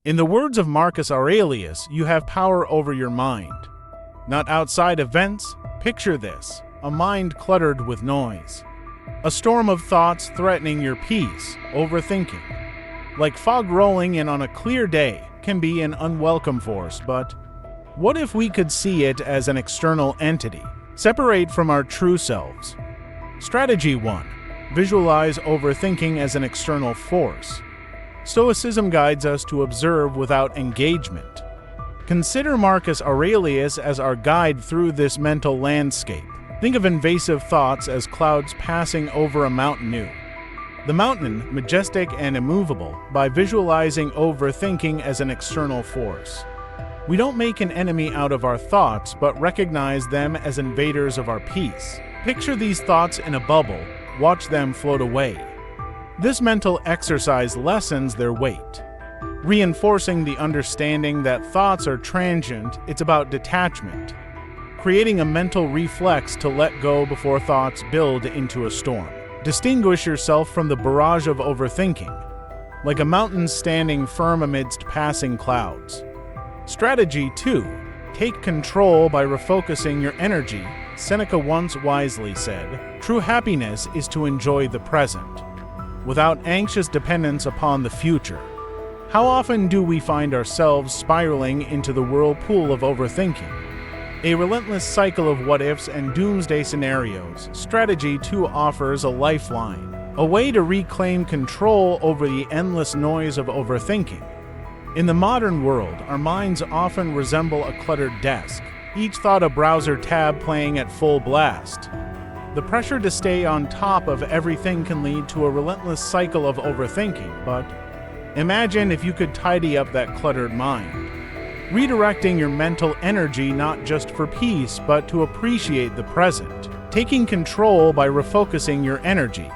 In the words of Marcus Aurelius, you have power over your mind. Not outside events, picture this: a mind cluttered with noise. A storm of thoughts threatening your peace, overthinking. Like fog rolling in on a clear day, can be an unwelcome force, but what if we could see it as an external entity, separate from our true selves? Strategy 1. Visualize overthinking as an external force. Stoicism guides us to observe without engagement. Consider Marcus Aurelius as our guide through this mental landscape. Think of invasive thoughts as clouds passing over a mountain. The mountain, majestic and immovable, by visualizing overthinking as an external force. We don't make an enemy out of our thoughts, but recognize them as invaders of our peace. Picture these thoughts in a bubble, watch them float away. This mental exercise lessens their weight, reinforcing the understanding that thoughts are transient. It's about detachment, creating a mental reflex to let go before thoughts build into a storm. Distinguish yourself from the barrage of overthinking, like a mountain standing firm amidst passing clouds. Strategy 2. Take control by refocusing your energy. Seneca once wisely said, "True happiness is to enjoy the present, without anxious dependence upon the future." How often do we find ourselves spiraling into the whirlpool of overthinking? A relentless cycle of what-ifs and doomsday scenarios. Strategy 2 offers a lifeline, a way to reclaim control over the endless noise of overthinking. In the modern world, our minds often resemble a cluttered desk, each thought a browser tab playing at full blast. The pressure to stay on top of everything can lead to a relentless cycle of overthinking, but imagine if you could tidy up that cluttered mind, redirecting your mental energy not just for peace, but to appreciate the present. Taking control by refocusing your energy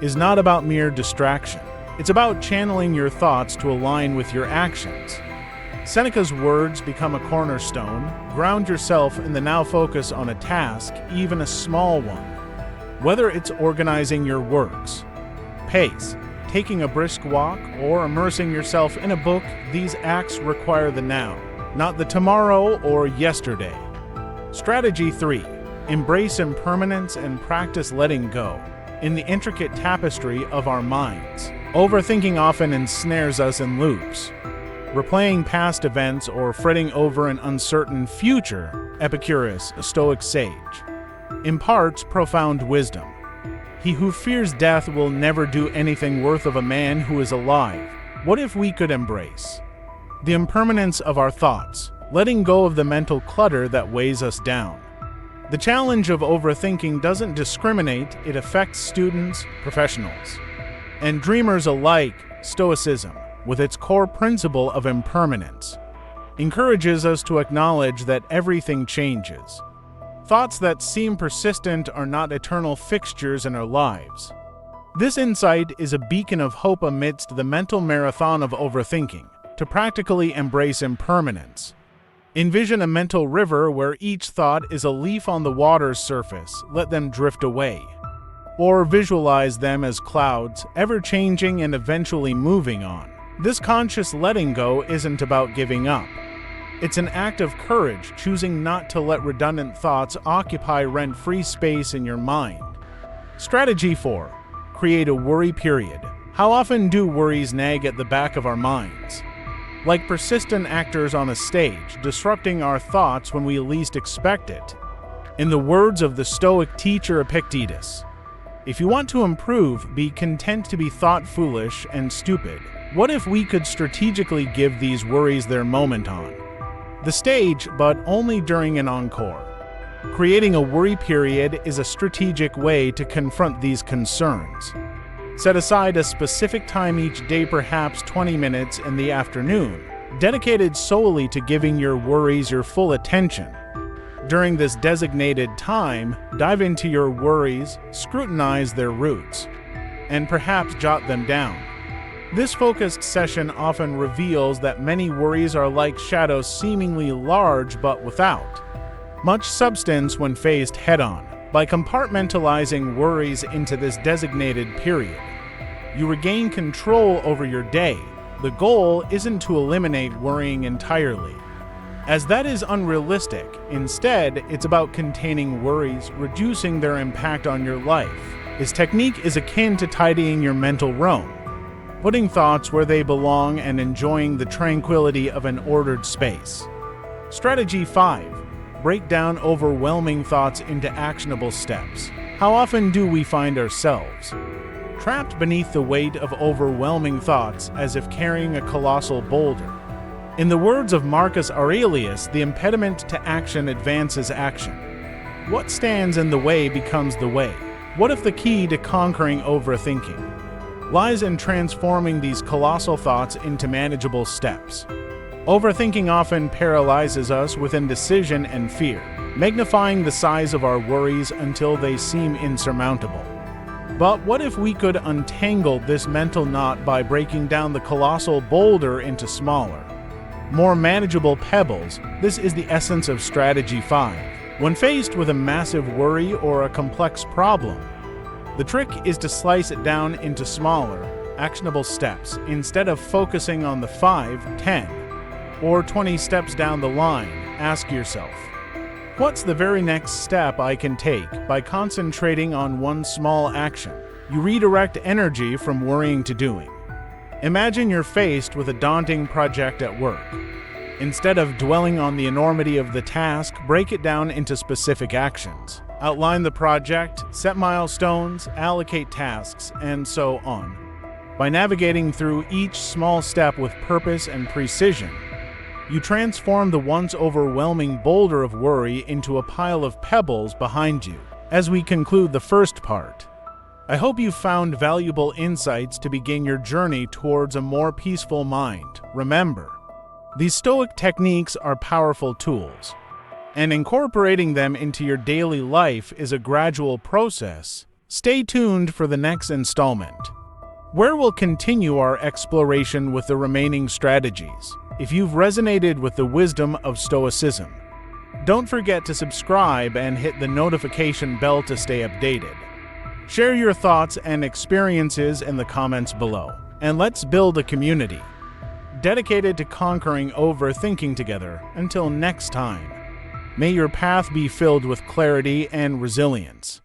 is not about mere distraction. It's about channeling your thoughts to align with your actions. Seneca's words become a cornerstone. Ground yourself in the now, focus on a task, even a small one. Whether it's organizing your works, pace, taking a brisk walk, or immersing yourself in a book, these acts require the now, not the tomorrow or yesterday. Strategy 3. Embrace impermanence and practice letting go. In the intricate tapestry of our minds, overthinking often ensnares us in loops. Replaying past events or fretting over an uncertain future, Epicurus, a Stoic sage, imparts profound wisdom. He who fears death will never do anything worth of a man who is alive. What if we could embrace the impermanence of our thoughts, letting go of the mental clutter that weighs us down? The challenge of overthinking doesn't discriminate, it affects students, professionals, and dreamers alike. Stoicism, with its core principle of impermanence, encourages us to acknowledge that everything changes. Thoughts that seem persistent are not eternal fixtures in our lives. This insight is a beacon of hope amidst the mental marathon of overthinking. To practically embrace impermanence, envision a mental river where each thought is a leaf on the water's surface. Let them drift away. Or visualize them as clouds, ever-changing and eventually moving on. This conscious letting go isn't about giving up. It's an act of courage, choosing not to let redundant thoughts occupy rent-free space in your mind. Strategy 4. Create a worry period. How often do worries nag at the back of our minds? Like persistent actors on a stage, disrupting our thoughts when we least expect it. In the words of the Stoic teacher Epictetus, if you want to improve, be content to be thought foolish and stupid. What if we could strategically give these worries their moment on the stage, but only during an encore? Creating a worry period is a strategic way to confront these concerns. Set aside a specific time each day, perhaps 20 minutes in the afternoon, dedicated solely to giving your worries your full attention. During this designated time, dive into your worries, scrutinize their roots, and perhaps jot them down. This focused session often reveals that many worries are like shadows, seemingly large but without much substance when faced head-on. By compartmentalizing worries into this designated period, you regain control over your day, The goal isn't to eliminate worrying entirely, as that is unrealistic. Instead, it's about containing worries, reducing their impact on your life. This technique is akin to tidying your mental room, putting thoughts where they belong and enjoying the tranquility of an ordered space. Strategy 5. Break down overwhelming thoughts into actionable steps. How often do we find ourselves trapped beneath the weight of overwhelming thoughts as if carrying a colossal boulder? In the words of Marcus Aurelius, the impediment to action advances action. What stands in the way becomes the way. What if the key to conquering overthinking lies in transforming these colossal thoughts into manageable steps? Overthinking often paralyzes us with indecision and fear, magnifying the size of our worries until they seem insurmountable. But what if we could untangle this mental knot by breaking down the colossal boulder into smaller, more manageable pebbles? This is the essence of Strategy 5. When faced with a massive worry or a complex problem, the trick is to slice it down into smaller, actionable steps. Instead of focusing on the 5, 10, or 20 steps down the line, ask yourself, what's the very next step I can take? By concentrating on one small action, you redirect energy from worrying to doing. Imagine you're faced with a daunting project at work. Instead of dwelling on the enormity of the task, break it down into specific actions. Outline the project, set milestones, allocate tasks, and so on. By navigating through each small step with purpose and precision, you transform the once overwhelming boulder of worry into a pile of pebbles behind you. As we conclude the first part, I hope you found valuable insights to begin your journey towards a more peaceful mind. Remember, these Stoic techniques are powerful tools, and incorporating them into your daily life is a gradual process. Stay tuned for the next installment, where we'll continue our exploration with the remaining strategies. If you've resonated with the wisdom of Stoicism, don't forget to subscribe and hit the notification bell to stay updated. Share your thoughts and experiences in the comments below, and let's build a community dedicated to conquering overthinking together. Until next time, may your path be filled with clarity and resilience.